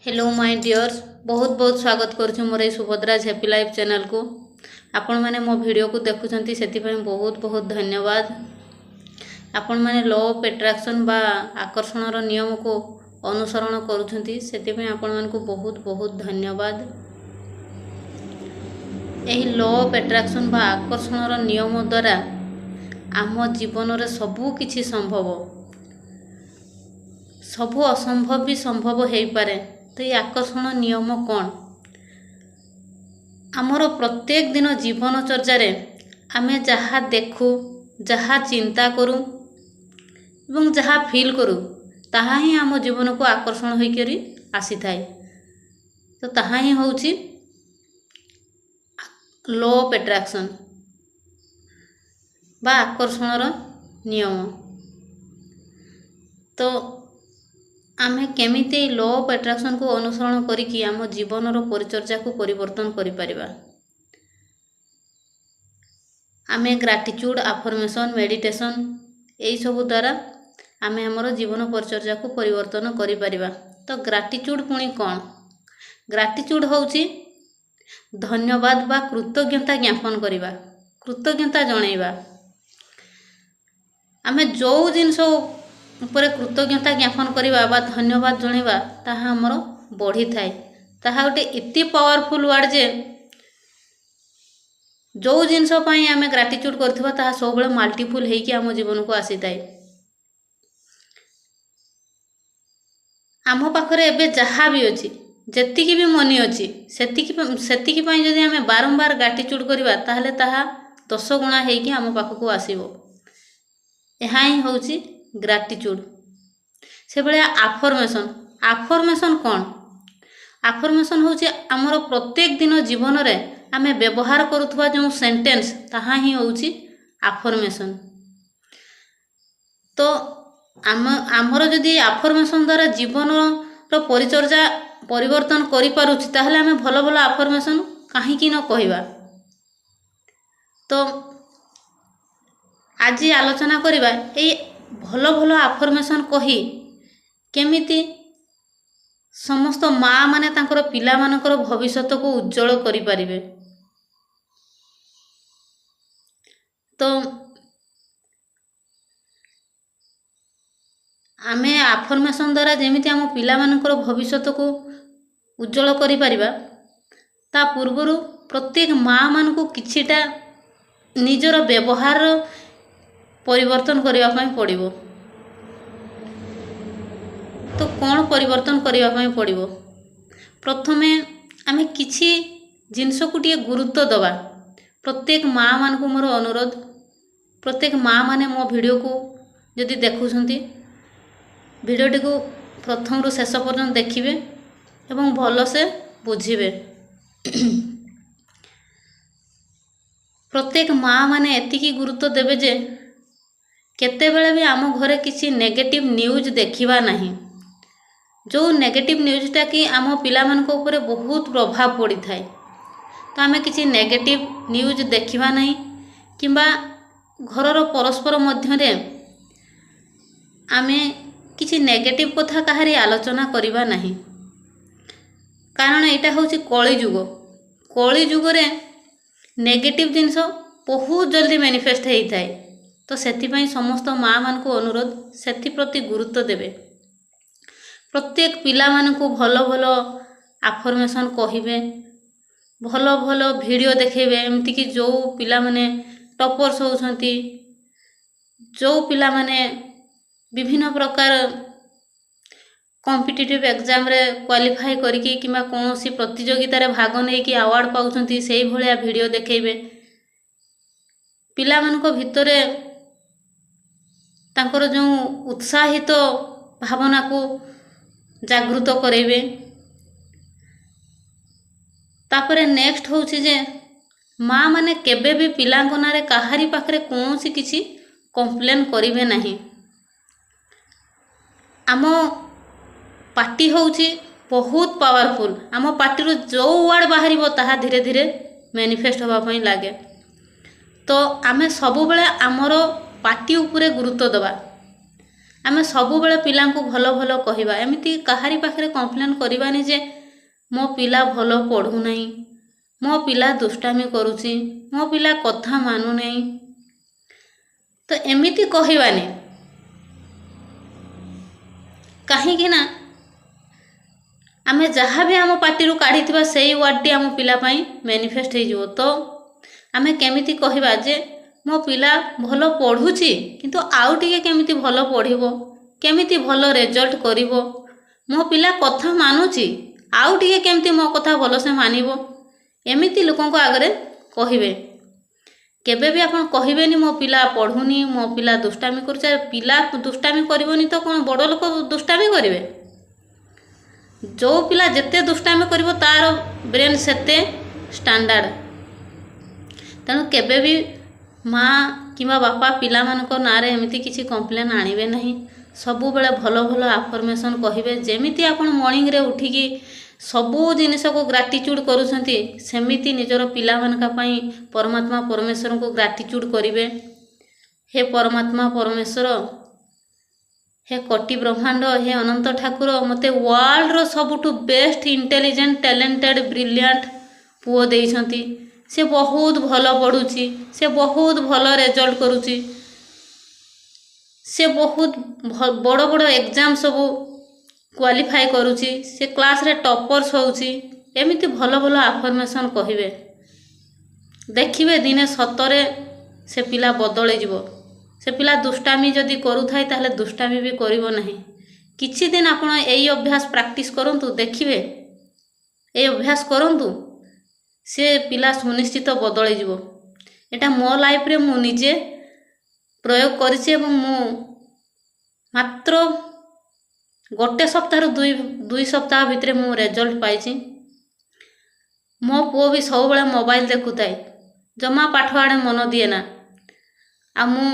Hello my dears, बहुत बहुत स्वागत करुछु मोर ए सुभद्राज हैप्पी लाइफ चैनल को। आपण माने मो वीडियो को देखुछंती सेति पय बहुत बहुत धन्यवाद। आपण माने लॉ ऑफ अट्रैक्शन बा आकर्षण रो नियम को अनुसरण करुछंती सेति पय आपण मान को बहुत बहुत धन्यवाद। एही लॉ ऑफ अट्रैक्शन बा आकर्षण रो नियम द्वारा आम जीवन रे सबु किछि संभव, सबु असंभव भी संभव हो पारे। तो ये आकर्षण नियम कौन? आमर प्रत्येक दिन जीवन चर्चारे आमे जहाँ देखु, जहाँ चिंता करूँ एवं जहाँ फील करूँ ताहा ही आम जीवन को आकर्षण होकर आसी थाए। तो ताहा ही होउची लॉ ऑफ अट्रैक्शन बा आकर्षण नियम। तो आमे केमिते लॉ ऑफ अट्रैक्शन को अनुसरण करिकी आम जीवन रो परिचर्या को परिवर्तन करि परिबा। आमे ग्रैटिट्यूड, अफर्मेशन, मेडिटेशन एई सब द्वारा आमे हमर जीवन परिचर्या को परिवर्तन करि परिबा। तो ग्रैटिट्यूड पुणी कौन? ग्रैटिट्यूड होउची धन्यवाद बा कृतज्ञता ज्ञापन करिबा, कृतज्ञता जणैबा। आमे जो जिनसो ऊपर कृतज्ञता ज्ञापन करिबा बा धन्यवाद जणैबा ताहा हमर बढ़ी थाए। ताहा गोटे इति पावरफुल वर्ड जे जो जिनस पई आमे ग्रैटिट्यूड करथिबा ताहा सब बेले मल्टीपल हेकी आम जीवन को आसी थाए। आम पाखरे एबे जहा भी अछि, जेतिकी भी मनी अछि, सेतिकी पई जदि आमे बारंबार ग्रैटिट्यूड करिबा ताहले ताहा 10 गुणा हेकी आम पाखको आसीबो। एहा ही होउची ग्रैटिट्यूड। से भले अफर्मेशन, अफर्मेशन कौन? अफर्मेशन होउची हमर प्रत्येक दिन जीवन रे आमे व्यवहार करूथबा जो सेंटेंस ताहा ही होउची अफर्मेशन। तो आमर जदि अफर्मेशन द्वारा जीवन रो परिचर्या परिवर्तन करि पारुछि ताहले आमे भलो भलो अफर्मेशन काहे कि न कहिबा। तो आज आलोचना करिबा एई भलो भलो अफर्मेशन कही केमिति समस्त माँ माने तांकर पिला मानकर भविष्यत को उज्जवल करि परिबे। तो आमे अफर्मेशन द्वारा जेमिति आम पिला मानकर भविष्यत को उज्जवल करि परिबा ता पूर्वरु प्रत्येक माँ मान को किछिटा निजर व्यवहार परिवर्तन करिबा पई पड़िबो। तो कौन परिवर्तन करिबा पई पड़िबो? प्रथमे आमे किछि जिनस को टिए गुरुत्व दबा। प्रत्येक माँ मान को मोर अनुरोध, प्रत्येक माँ माने मो वीडियो को जदि देखुछंती वीडियोटी को प्रथम रु शेष पर्यंत देखिबे एवं भलो से बुझिबे। प्रत्येक माँ माने एतिकी गुरुत्व देबे जे केते बेले भी आम घरे किसी नेगेटिव न्यूज देखिबा नहीं। जो नेगेटिव न्यूजटा कि आम पिला मान को ऊपर बहुत प्रभाव पड़ी थाए। तो आमे किसी नेगेटिव न्यूज देखिबा नहीं किंबा घरर परस्पर मध्य रे आमे किसी नेगेटिव कथा काहारी आलोचना करिबा नहीं। कारण एटा होची कली जुग। कली जुग रे नेगेटिव जिनस बहुत जल्दी मैनिफेस्ट हेई थाए। तो सेतिपई समस्त माँ मान को अनुरोध सेति प्रति गुरुत्व देबे। प्रत्येक पिला मान को भलो भलो अफर्मेशन कहिबे, भलो भलो वीडियो देखेबे। एमती कि जो पिला माने टॉपर्स होउछंती, जो पिला माने विभिन्न प्रकार कॉम्पिटिटिव एग्जाम रे क्वालिफाई करिकी किमा कोनोसी प्रतियोगिता रे भाग नै कि अवार्ड पाउछंती सेही भलिया वीडियो देखेबे। पिला मान को भितरे तांकर जो उत्साहित भावना को जागृत करेबे। तापरे नेक्स्ट होउछि जे माँ माने केबे भी पिला नारे काहारी पाखरे कोनोसी किछि कंप्लेन करिवे नहीं। आम पार्टी होउछि बहुत पावरफुल। आम पार्टी रो जो वर्ड बाहरिबो ताहा धीरे धीरे मैनिफेस्ट होबा पई लागे। तो आमे सब बेले आमर पार्टी उपरे गुरुत्व दबा। ଆମେ ସବୁବେଳେ ପିଲାଙ୍କୁ ଭଲ ଭଲ କହିବା, ଏମିତି କାହାରି ପାଖରେ କମ୍ପ୍ଲେନ୍ କରିବାନି ଯେ ମୋ ପିଲା ଭଲ ପଢ଼ୁନାହିଁ, ମୋ ପିଲା ଦୁଷ୍ଟାମି କରୁଛି, ମୋ ପିଲା କଥା ମାନୁନାହିଁ। ତ ଏମିତି କହିବାନି, କାହିଁକି ନା ଆମେ ଯାହା ବି ଆମ ପାଟିରୁ କାଢ଼ିଥିବା ସେଇ ୱାର୍ଡ଼ଟି ଆମ ପିଲା ପାଇଁ ମ୍ୟାନିଫେଷ୍ଟ ହେଇଯିବ। ତ ଆମେ କେମିତି କହିବା ଯେ ମୋ ପିଲା ଭଲ ପଢ଼ୁଛି କିନ୍ତୁ ଆଉ ଟିକେ କେମିତି ଭଲ ପଢ଼ିବ, କେମିତି ଭଲ ରେଜଲ୍ଟ କରିବ, ମୋ ପିଲା କଥା ମାନୁଛି ଆଉ ଟିକେ କେମିତି ମୋ କଥା ଭଲସେ ମାନିବ, ଏମିତି ଲୋକଙ୍କ ଆଗରେ କହିବେ। କେବେ ବି ଆପଣ କହିବେନି ମୋ ପିଲା ପଢ଼ୁନି, ମୋ ପିଲା ଦୁଷ୍ଟାମି କରୁଛି। ପିଲା ଦୁଷ୍ଟାମି କରିବନି ତ କ'ଣ ବଡ଼ ଲୋକ ଦୁଷ୍ଟାମି କରିବେ? ଯେଉଁ ପିଲା ଯେତେ ଦୁଷ୍ଟାମି କରିବ ତାର ବ୍ରେନ୍ ସେତେ ଷ୍ଟାଣ୍ଡାର୍ଡ଼। ତେଣୁ କେବେ ବି ମା' କିମ୍ବା ବାପା ପିଲାମାନଙ୍କ ନାଁରେ ଏମିତି କିଛି କମ୍ପ୍ଲେନ୍ ଆଣିବେ ନାହିଁ। ସବୁବେଳେ ଭଲ ଭଲ ଆଫର୍ମେସନ୍ କହିବେ। ଯେମିତି ଆପଣ ମର୍ଣ୍ଣିଂରେ ଉଠିକି ସବୁ ଜିନିଷକୁ ଗ୍ରାଟିଚ୍ୟୁଡ଼୍ କରୁଛନ୍ତି, ସେମିତି ନିଜର ପିଲାମାନଙ୍କ ପାଇଁ ପରମାତ୍ମା ପରମେଶ୍ୱରଙ୍କୁ ଗ୍ରାଟିଚ୍ୟୁଡ଼୍ କରିବେ। ହେ ପରମାତ୍ମା ପରମେଶ୍ୱର, ହେ କୋଟି ବ୍ରହ୍ମାଣ୍ଡ, ହେ ଅନନ୍ତ ଠାକୁର, ମୋତେ ୱାର୍ଲଡର ସବୁଠୁ ବେଷ୍ଟ ଇଣ୍ଟେଲିଜେଣ୍ଟ ଟ୍ୟାଲେଣ୍ଟେଡ଼ ବ୍ରିଲିଆଣ୍ଟ ପୁଅ ଦେଇଛନ୍ତି। ସେ ବହୁତ ଭଲ ପଢ଼ୁଛି, ସେ ବହୁତ ଭଲ ରେଜଲ୍ଟ କରୁଛି, ସେ ବହୁତ ବଡ଼ ବଡ଼ ଏକ୍ଜାମ୍ ସବୁ କ୍ୱାଲିଫାଏ କରୁଛି, ସେ କ୍ଲାସ୍ରେ ଟପର୍ସ ହେଉଛି। ଏମିତି ଭଲ ଭଲ ଆଫର୍ମେସନ୍ କହିବେ। ଦେଖିବେ ଦିନେ ସତରେ ସେ ପିଲା ବଦଳିଯିବ। ସେ ପିଲା ଦୁଷ୍ଟାମି ଯଦି କରୁଥାଏ ତାହେଲେ ଦୁଷ୍ଟାମି ବି କରିବ ନାହିଁ। କିଛି ଦିନ ଆପଣ ଏଇ ଅଭ୍ୟାସ ପ୍ରାକ୍ଟିସ୍ କରନ୍ତୁ, ଦେଖିବେ ଏଇ ଅଭ୍ୟାସ କରନ୍ତୁ, ସେ ପିଲା ସୁନିଶ୍ଚିତ ବଦଳିଯିବ। ଏଟା ମୋ ଲାଇଫ୍ରେ ମୁଁ ନିଜେ ପ୍ରୟୋଗ କରିଛି ଏବଂ ମୁଁ ମାତ୍ର ଗୋଟେ ସପ୍ତାହରୁ ଦୁଇ ସପ୍ତାହ ଭିତରେ ମୁଁ ରେଜଲ୍ଟ ପାଇଛି। ମୋ ପୁଅ ବି ସବୁବେଳେ ମୋବାଇଲ ଦେଖୁଥାଏ, ଜମା ପାଠ ଆଡ଼େ ମନ ଦିଏ ନା। ଆଉ ମୁଁ